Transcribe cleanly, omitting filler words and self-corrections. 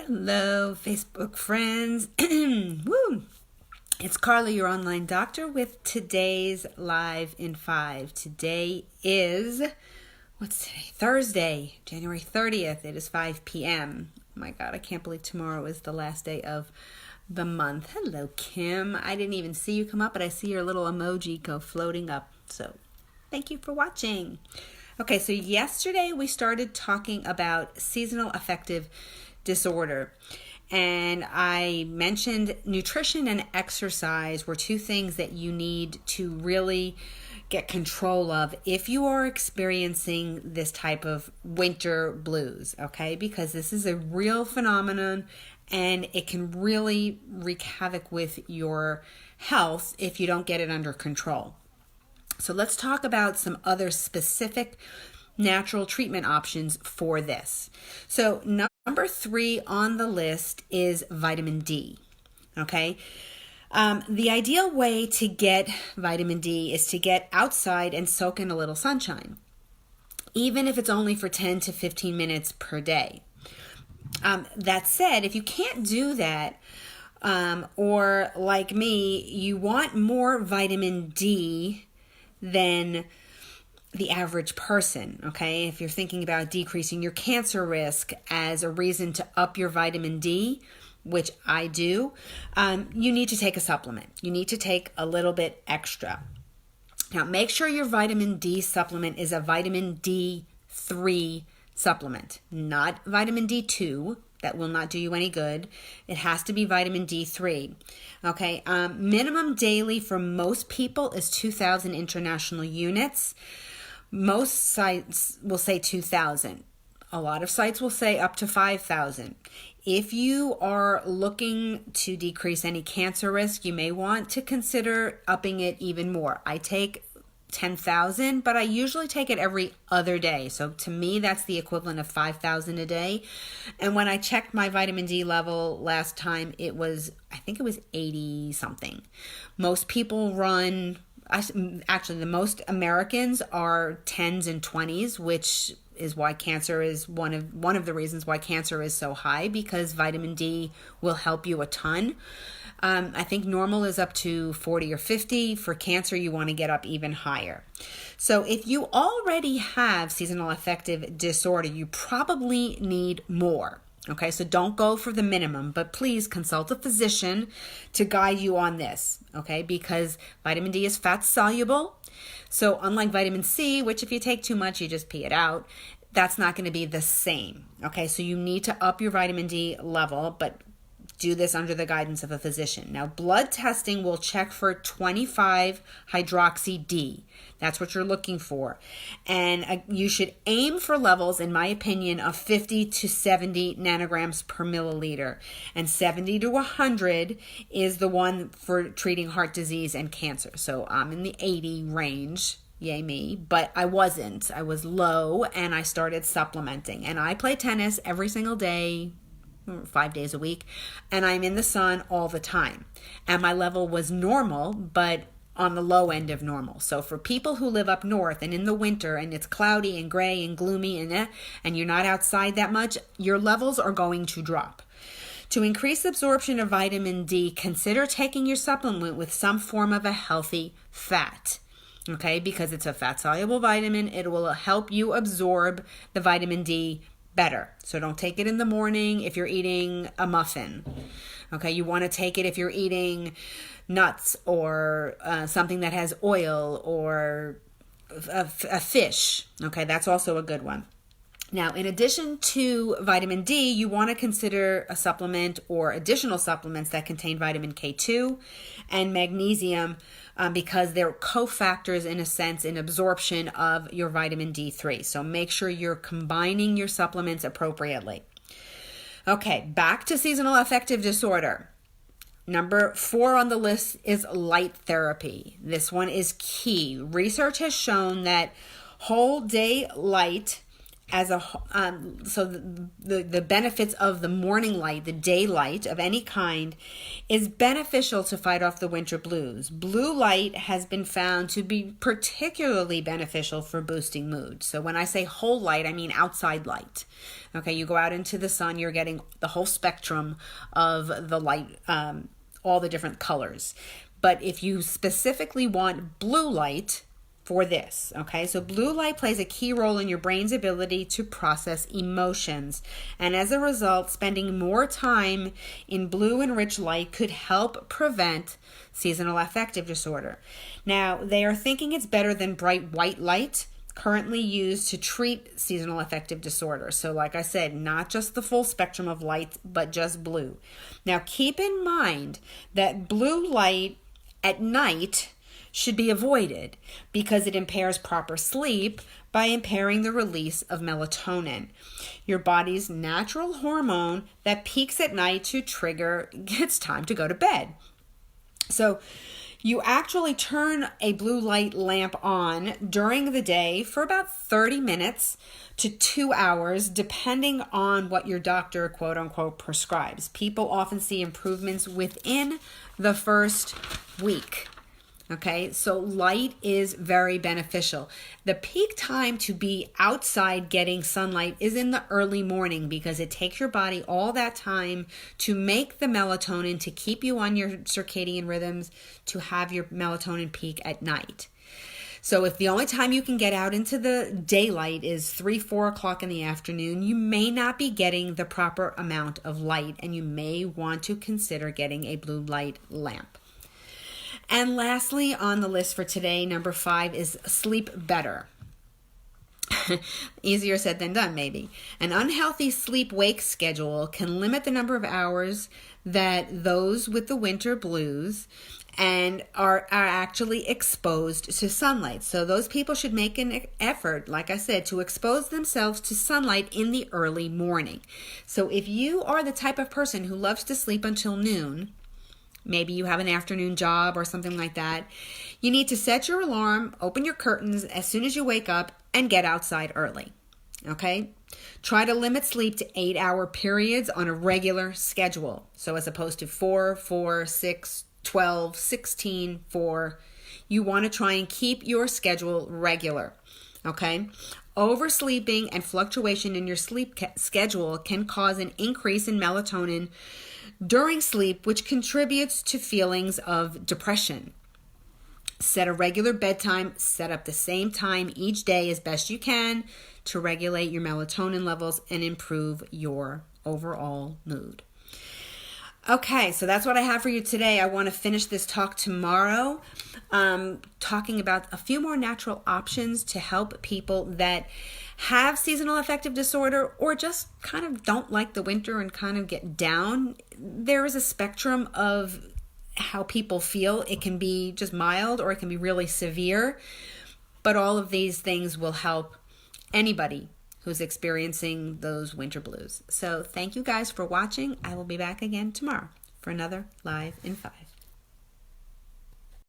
Hello, Facebook friends. Woo! It's Carla, your online doctor, with today's Live in 5. Today is, what's today? Thursday, January 30th. It is 5 p.m. Oh my God, I can't believe tomorrow is the last day of the month. Hello, Kim. I didn't even see you come up, but I see your little emoji go floating up. So thank you for watching. Okay, so yesterday we started talking about seasonal affective disorder, and I mentioned nutrition and exercise were two things that you need to really get control of if you are experiencing this type of winter blues, okay? Because this is a real phenomenon and it can really wreak havoc with your health if you don't get it under control. So let's talk about some other specific natural treatment options for this. So number 3 on the list is vitamin D, okay? The ideal way to get vitamin D is to get outside and soak in a little sunshine, even if it's only for 10 to 15 minutes per day. That said, if you can't do that, or like me, you want more vitamin D than the average person, okay? If you're thinking about decreasing your cancer risk as a reason to up your vitamin D, which I do, you need to take a supplement. You need to take a little bit extra. Now, make sure your vitamin D supplement is a vitamin D3 supplement, not vitamin D2. That will not do you any good. It has to be vitamin D3. Okay, minimum daily for most people is 2,000 international units. Most sites will say 2,000. A lot of sites will say up to 5,000. If you are looking to decrease any cancer risk, you may want to consider upping it even more. I take 10,000, but I usually take it every other day. So to me, that's the equivalent of 5,000 a day. And when I checked my vitamin D level last time, I think it was 80 something. Most people actually, the most Americans are 10s and 20s, which is why cancer is one of the reasons why cancer is so high, because vitamin D will help you a ton. I think normal is up to 40 or 50. For cancer, you want to get up even higher. So if you already have seasonal affective disorder, you probably need more. Okay, so don't go for the minimum, but please consult a physician to guide you on this, okay? Because vitamin D is fat soluble. So unlike vitamin C, which if you take too much, you just pee it out, that's not going to be the same, okay? So you need to up your vitamin D level, but do this under the guidance of a physician. Now, blood testing will check for 25 hydroxy D. That's what you're looking for. And you should aim for levels, in my opinion, of 50 to 70 nanograms per milliliter. And 70 to 100 is the one for treating heart disease and cancer. So I'm in the 80 range. Yay me, but I wasn't. I was low and I started supplementing. And I play tennis every single day, 5 days a week, and I'm in the sun all the time. And my level was normal, but on the low end of normal. So for people who live up north and in the winter and it's cloudy and gray and gloomy and you're not outside that much, your levels are going to drop. To increase absorption of vitamin D, consider taking your supplement with some form of a healthy fat. Okay, because it's a fat-soluble vitamin, it will help you absorb the vitamin D better. So don't take it in the morning if you're eating a muffin. Okay, you want to take it if you're eating nuts or something that has oil or a fish. Okay, that's also a good one. Now, in addition to vitamin D, you want to consider a supplement or additional supplements that contain vitamin K2 and magnesium because they're cofactors, in a sense, in absorption of your vitamin D3. So make sure you're combining your supplements appropriately. Okay, back to seasonal affective disorder. Number 4 on the list is light therapy. This one is key. Research has shown that whole day light so the benefits of the morning light, the daylight of any kind, is beneficial to fight off the winter blues. Blue light has been found to be particularly beneficial for boosting mood. So when I say whole light, I mean outside light. Okay, you go out into the sun, you're getting the whole spectrum of the light, all the different colors. But if you specifically want blue light for this, okay, so blue light plays a key role in your brain's ability to process emotions. And as a result, spending more time in blue and rich light could help prevent seasonal affective disorder. Now, they are thinking it's better than bright white light, currently used to treat seasonal affective disorder. So like I said, not just the full spectrum of light, but just blue. Now keep in mind that blue light at night should be avoided because it impairs proper sleep by impairing the release of melatonin, your body's natural hormone that peaks at night to trigger it's time to go to bed. So you actually turn a blue light lamp on during the day for about 30 minutes to 2 hours, depending on what your doctor, quote unquote, prescribes. People often see improvements within the first week. Okay, so light is very beneficial. The peak time to be outside getting sunlight is in the early morning because it takes your body all that time to make the melatonin to keep you on your circadian rhythms to have your melatonin peak at night. So if the only time you can get out into the daylight is 3-4 o'clock in the afternoon, you may not be getting the proper amount of light and you may want to consider getting a blue light lamp. And lastly on the list for today, number 5 is sleep better. Easier said than done, maybe. An unhealthy sleep-wake schedule can limit the number of hours that those with the winter blues and are actually exposed to sunlight. So those people should make an effort, like I said, to expose themselves to sunlight in the early morning. So if you are the type of person who loves to sleep until noon, maybe you have an afternoon job or something like that, you need to set your alarm, open your curtains as soon as you wake up, and get outside early. Okay? Try to limit sleep to 8-hour periods on a regular schedule. So as opposed to 4, 4, 6, 12, 16, 4, you want to try and keep your schedule regular. Okay? Oversleeping and fluctuation in your sleep schedule can cause an increase in melatonin during sleep, which contributes to feelings of depression. Set a regular bedtime, set up the same time each day as best you can to regulate your melatonin levels and improve your overall mood. Okay, so that's what I have for you today. I want to finish this talk tomorrow, talking about a few more natural options to help people that have seasonal affective disorder or just kind of don't like the winter and kind of get down. There is a spectrum of how people feel. It can be just mild or it can be really severe, but all of these things will help anybody who's experiencing those winter blues. So thank you guys for watching. I will be back again tomorrow for another Live in 5.